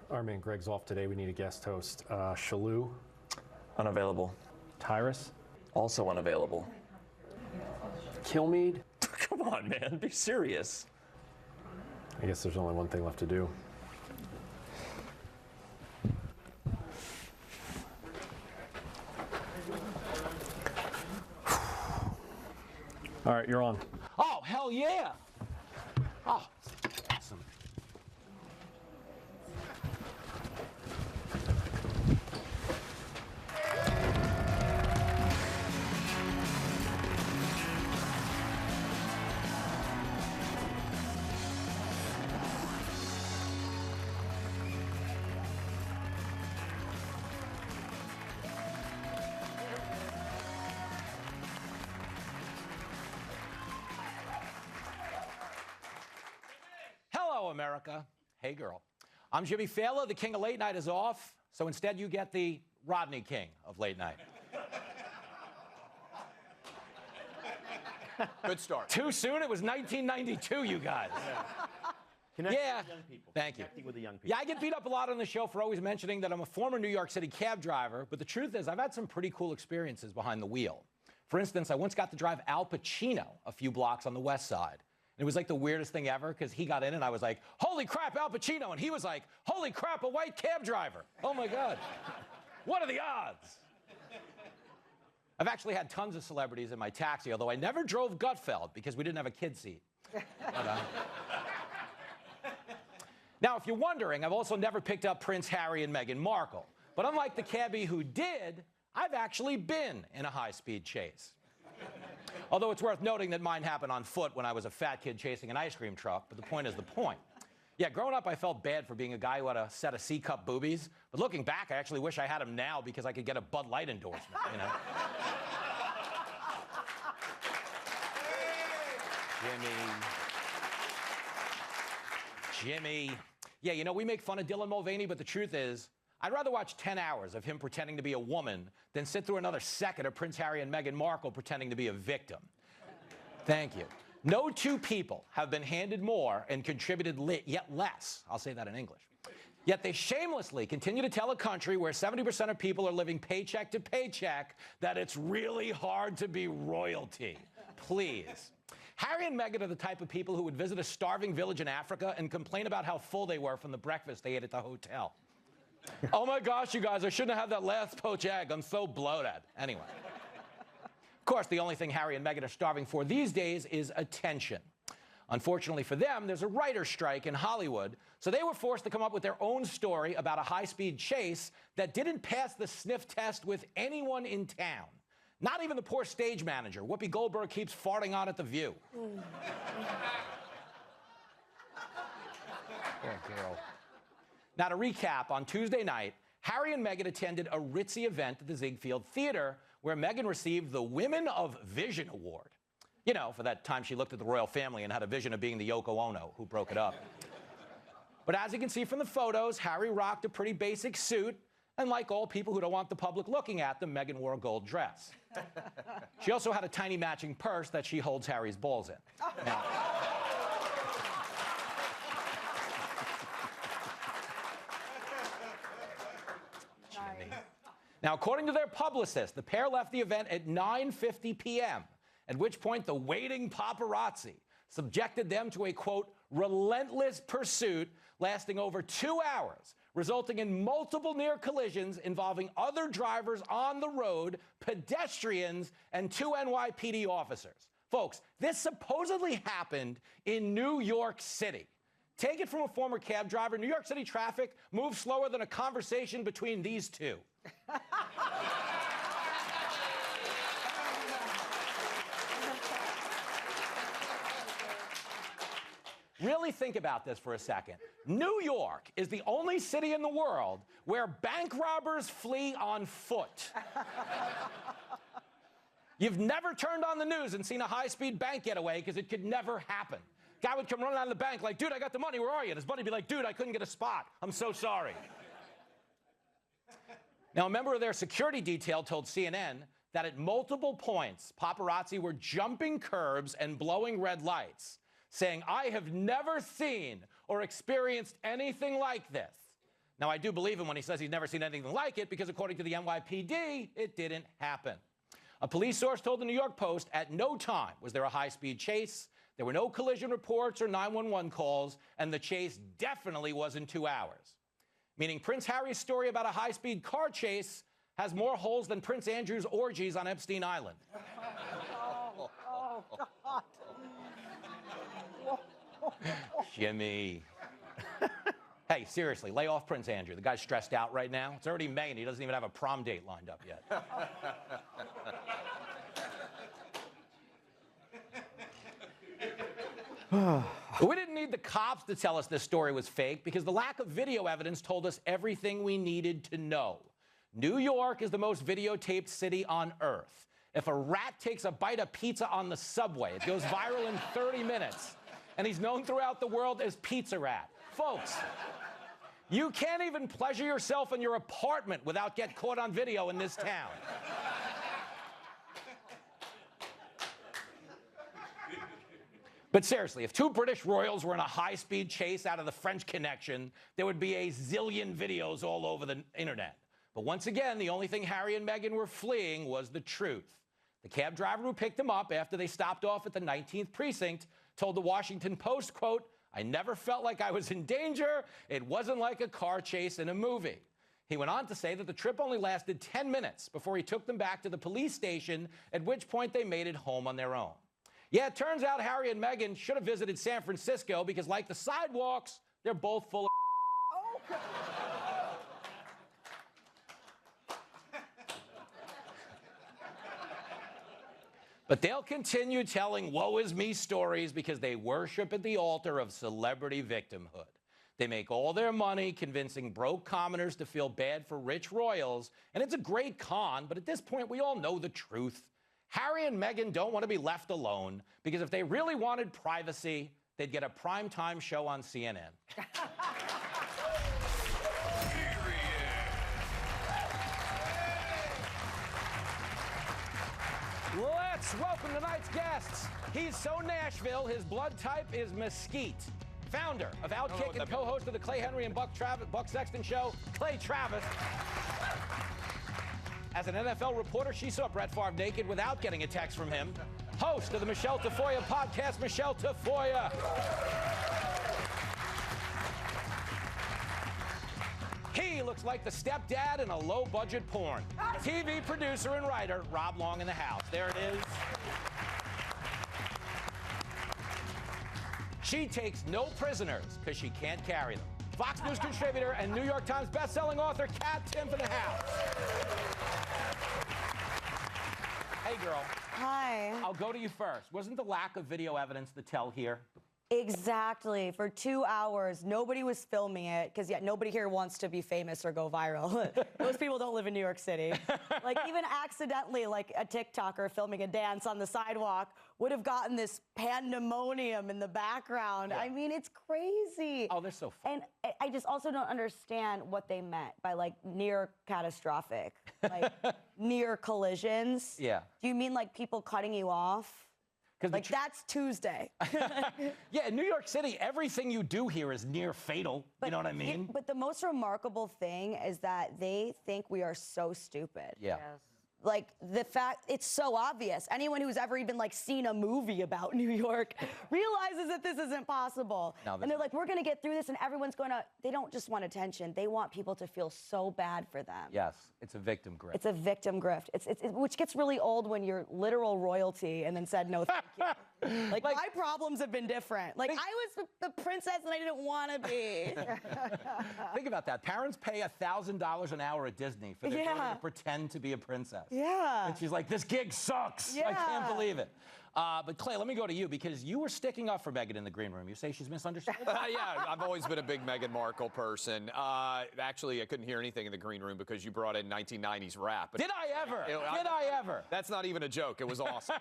Our man Greg's off today. We need a guest host. Shalou. Unavailable. Tyrus. Also unavailable. Kilmeade. Come on, man. Be serious. I guess there's only one thing left to do. All right, you're on. Oh, hell yeah! Oh, awesome. Hello, America. Hey, girl. I'm Jimmy Failla. The king of late night is off, so instead you get the Rodney King of late night. Good start. Too soon? It was 1992, you guys. Connecting Yeah. with the young people. Thank you. Connecting with the young people. Yeah, I get beat up a lot on the show for always mentioning that I'm a former New York City cab driver, but the truth is I've had some pretty cool experiences behind the wheel. For instance, I once got to drive Al Pacino a few blocks on the West Side. And it was like the weirdest thing ever because he got in and I was like, holy crap, Al Pacino. And he was like, holy crap, a white cab driver. Oh, my God. What are the odds? I've actually had tons of celebrities in my taxi, although I never drove Gutfeld because we didn't have a kid seat. Now, if you're wondering, I've also never picked up Prince Harry and Meghan Markle. But unlike the cabbie who did, I've actually been in a high-speed chase. Although it's worth noting that mine happened on foot when I was a fat kid chasing an ice cream truck, but the point is the point. Yeah, growing up, I felt bad for being a guy who had a set of C-cup boobies, but looking back, I actually wish I had them now because I could get a Bud Light endorsement, you know? Jimmy. Yeah, you know, we make fun of Dylan Mulvaney, but the truth is, I'd rather watch 10 hours of him pretending to be a woman than sit through another second of Prince Harry and Meghan Markle pretending to be a victim. Thank you. No two people have been handed more and contributed yet less. I'll say that in English. Yet they shamelessly continue to tell a country where 70% of people are living paycheck to paycheck that it's really hard to be royalty. Please. Harry and Meghan are the type of people who would visit a starving village in Africa and complain about how full they were from the breakfast they ate at the hotel. Oh my gosh, you guys, I shouldn't have had that last poached egg. I'm so bloated. Anyway. Of course, the only thing Harry and Meghan are starving for these days is attention. Unfortunately for them, there's a writer's strike in Hollywood, so they were forced to come up with their own story about a high-speed chase that didn't pass the sniff test with anyone in town. Not even the poor stage manager, Whoopi Goldberg, keeps farting on at The View. Poor girl. Now, to recap, on Tuesday night, Harry and Meghan attended a ritzy event at the Ziegfeld Theater where Meghan received the Women of Vision Award. You know, for that time she looked at the royal family and had a vision of being the Yoko Ono who broke it up. But as you can see from the photos, Harry rocked a pretty basic suit, and like all people who don't want the public looking at them, Meghan wore a gold dress. She also had a tiny matching purse that she holds Harry's balls in. Now, Now, according to their publicist, the pair left the event at 9:50 p.m., at which point the waiting paparazzi subjected them to a, quote, relentless pursuit lasting over 2 hours, resulting in multiple near collisions involving other drivers on the road, pedestrians, and 2 NYPD officers. Folks, this supposedly happened in New York City. Take it from a former cab driver, New York City traffic moves slower than a conversation between these two. Really think about this for a second. New York is the only city in the world where bank robbers flee on foot. You've never turned on the news and seen a high-speed bank getaway because it could never happen. Guy would come running out of the bank like, dude, I got the money, where are you? And his buddy would be like, dude, I couldn't get a spot. I'm so sorry. Now, a member of their security detail told CNN that at multiple points, paparazzi were jumping curbs and blowing red lights, saying, I have never seen or experienced anything like this. Now, I do believe him when he says he's never seen anything like it because according to the NYPD, it didn't happen. A police source told the New York Post at no time was there a high-speed chase, there were no collision reports or 911 calls, and the chase definitely wasn't 2 hours. Meaning Prince Harry's story about a high-speed car chase has more holes than Prince Andrew's orgies on Epstein Island. Oh, God. Jimmy. Hey, seriously, lay off Prince Andrew. The guy's stressed out right now. It's already May, and he doesn't even have a prom date lined up yet. But we didn't need the cops to tell us this story was fake because the lack of video evidence told us everything we needed to know. New York is the most videotaped city on Earth. If a rat takes a bite of pizza on the subway, it goes viral in 30 minutes. And he's known throughout the world as Pizza Rat. Folks, you can't even pleasure yourself in your apartment without getting caught on video in this town. But seriously, if two British royals were in a high-speed chase out of the French Connection, there would be a zillion videos all over the internet. But once again, the only thing Harry and Meghan were fleeing was the truth. The cab driver who picked them up after they stopped off at the 19th precinct told the Washington Post, quote, "I never felt like I was in danger. It wasn't like a car chase in a movie." He went on to say that the trip only lasted 10 minutes before he took them back to the police station, at which point they made it home on their own. Yeah, it turns out Harry and Meghan should have visited San Francisco because, like the sidewalks, they're both full of Okay. But they'll continue telling woe is me stories because they worship at the altar of celebrity victimhood. They make all their money convincing broke commoners to feel bad for rich royals, and it's a great con, but at this point we all know the truth. Harry and Meghan don't want to be left alone because if they really wanted privacy, they'd get a primetime show on CNN. Let's welcome tonight's guests. He's so Nashville, his blood type is mesquite. Founder of Outkick and co-host of the Clay Henry and Buck Sexton show, Clay Travis. As an NFL reporter, she saw Brett Favre naked without getting a text from him. Host of the Michelle Tafoya podcast, Michelle Tafoya. He looks like the stepdad in a low-budget porn. TV producer and writer, Rob Long in the house. There it is. She takes no prisoners because she can't carry them. Fox News contributor and New York Times best-selling author, Kat Timpf in the house. Hey, girl. Hi. I'll go to you first. Wasn't the lack of video evidence the tell here? Exactly. For 2 hours, nobody was filming it because yet nobody here wants to be famous or go viral. Those people don't live in New York City. Like even accidentally, like a TikToker filming a dance on the sidewalk would have gotten this pandemonium in the background. Yeah. I mean, it's crazy. Oh, they're so fun. And I just also don't understand what they meant by like near catastrophic, like near collisions. Yeah. Do you mean like people cutting you off? Like, that's Tuesday. Yeah, in New York City, everything you do here is near fatal. You know what I mean? But the most remarkable thing is that they think we are so stupid. Yeah. Yes. Like, the fact, it's so obvious. Anyone who's ever even, like, seen a movie about New York realizes that this isn't possible. And they're like, we're going to get through this, and everyone's going to, they don't just want attention. They want people to feel so bad for them. Yes, it's a victim grift. It's a victim grift. Which gets really old when you're literal royalty and then said, no, thank you. Like, my problems have been different. Like, I was the princess and I didn't want to be. Think about that. Parents pay $1,000 an hour at Disney for their daughter to pretend to be a princess. Yeah. And she's like, this gig sucks. Yeah. I can't believe it. But Clay, let me go to you because you were sticking up for Meghan in the green room. You say she's misunderstood? Yeah, I've always been a big Meghan Markle person. Actually, I couldn't hear anything in the green room because you brought in 1990s rap. Did I ever? Did I ever? That's not even a joke. It was awesome.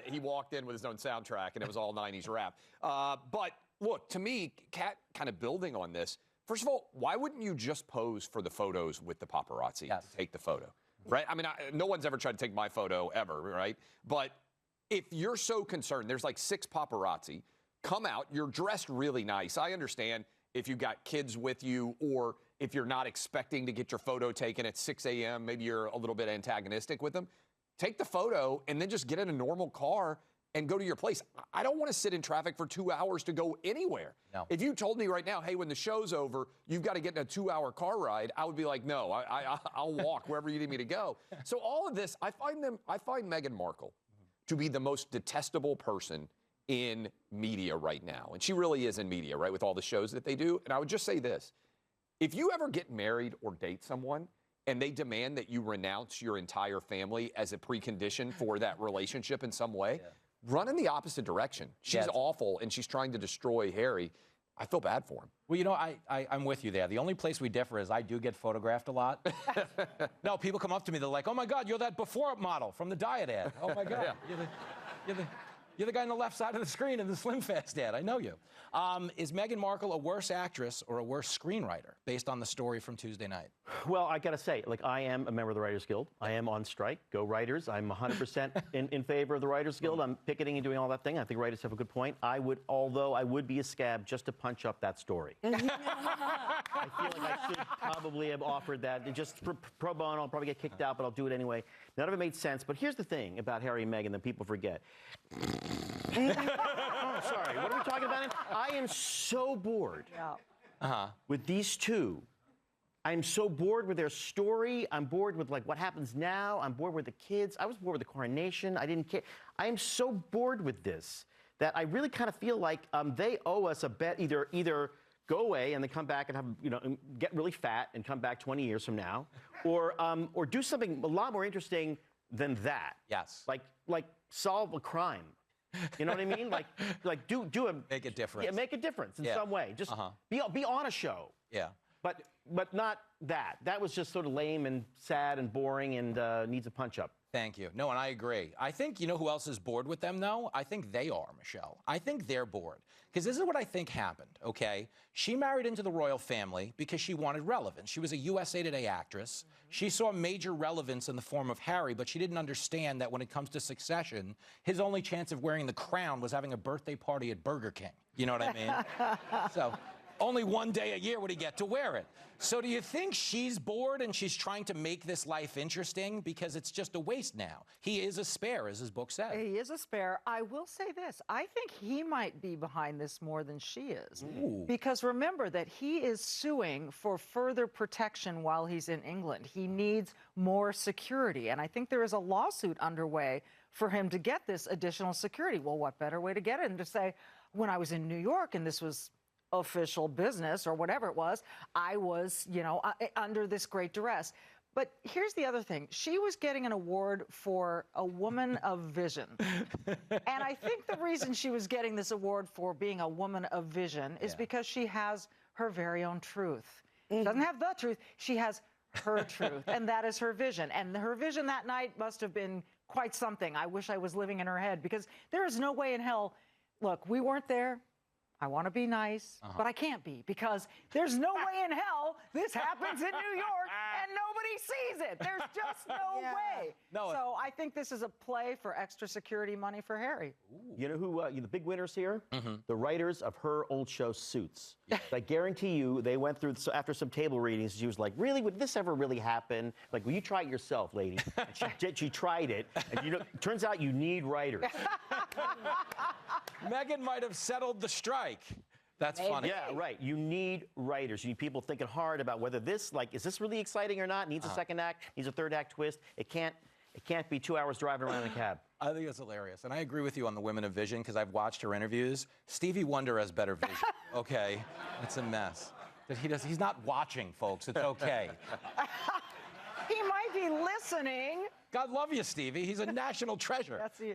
He walked in with his own soundtrack, and it was all 90s rap. But look, to me, Kat, kind of building on this, first of all, why wouldn't you just pose for the photos with the paparazzi to take the photo? Right? I mean, no one's ever tried to take my photo ever, right? But if you're so concerned, there's like 6 paparazzi, come out, you're dressed really nice. I understand if you've got kids with you, or if you're not expecting to get your photo taken at 6 a.m., maybe you're a little bit antagonistic with them, take the photo and then just get in a normal car and go to your place. I don't want to sit in traffic for 2 hours to go anywhere. No. If you told me right now, hey, when the show's over, you've got to get in a 2-hour car ride, I would be like, no, I'll walk wherever you need me to go. So all of this, I find Meghan Markle to be the most detestable person in media right now. And she really is in media, right, with all the shows that they do. And I would just say this. If you ever get married or date someone and they demand that you renounce your entire family as a precondition for that relationship in some way, run in the opposite direction. She's awful, and she's trying to destroy Harry. I feel bad for him. Well, you know, I'm with you there. The only place we differ is I do get photographed a lot. No, people come up to me, they're like, oh my God, you're that before model from the diet ad. Oh my God, you're the guy on the left side of the screen in the Slim Fast ad. I know you. Is Meghan Markle a worse actress or a worse screenwriter based on the story from Tuesday night? Well, I got to say, like, I am a member of the Writers Guild. I am on strike. Go Writers. I'm 100% in favor of the Writers Guild. I'm picketing and doing all that thing. I think writers have a good point. Although I would be a scab just to punch up that story. I feel like I should probably have offered that. Just pro bono, I'll probably get kicked out, but I'll do it anyway. None of it made sense. But here's the thing about Harry and Meghan that people forget. Oh, sorry. What are we talking about? I am so bored with these two. I'm so bored with their story. I'm bored with, like, what happens now. I'm bored with the kids. I was bored with the coronation. I didn't care. I am so bored with this that I really kind of feel like they owe us a bet. Either go away and then come back and have, you know, and get really fat and come back 20 years from now, or do something a lot more interesting than that. Yes. Like solve a crime. You know what I mean? Like do a Make a difference. Yeah, make a difference in some way. Just be on a show. Yeah. But not that. That was just sort of lame and sad and boring and needs a punch up. Thank you. No, and I agree. I think, you know who else is bored with them, though? I think they are, Michelle. I think they're bored. Because this is what I think happened, okay? She married into the royal family because she wanted relevance. She was a USA Today actress. She saw major relevance in the form of Harry, but she didn't understand that when it comes to succession, his only chance of wearing the crown was having a birthday party at Burger King. You know what I mean? So only one day a year would he get to wear it. So do you think she's bored and she's trying to make this life interesting? Because it's just a waste now. He is a spare, as his book says. He is a spare. I will say this. I think he might be behind this more than she is. Ooh. Because remember that he is suing for further protection while he's in England. He needs more security. And I think there is a lawsuit underway for him to get this additional security. Well, what better way to get it than to say, when I was in New York and this was official business or whatever it was, I was, you know, under this great duress. But here's the other thing. She was getting an award for a woman of vision. And I think the reason she was getting this award for being a woman of vision is because she has her very own truth. She doesn't have the truth. She has her truth, and that is her vision. And her vision that night must have been quite something. I wish I was living in her head, because there is no way in hell. Look, we weren't there. I want to be nice, but I can't be, because there's no way in hell this happens in New York and nobody sees it. There's just no way. No, so I think this is a play for extra security money for Harry. Ooh. You know who the big winners here? The writers of her old show Suits. I guarantee you they went through, after some table readings, she was like, really, would this ever really happen? Like, will you try it yourself, lady? And she tried it, and you know, it turns out you need writers. Meghan might have settled the strike. That's funny. Yeah, right. You need writers. You need people thinking hard about whether this, like, is this really exciting or not? Needs a second act, needs a third act twist. It can't be 2 hours driving around in a cab. I think that's hilarious. And I agree with you on the women of vision, because I've watched her interviews. Stevie Wonder has better vision, okay? It's a mess. But he's not watching, folks. It's okay. He might be listening. God love you, Stevie. He's a national treasure. That's the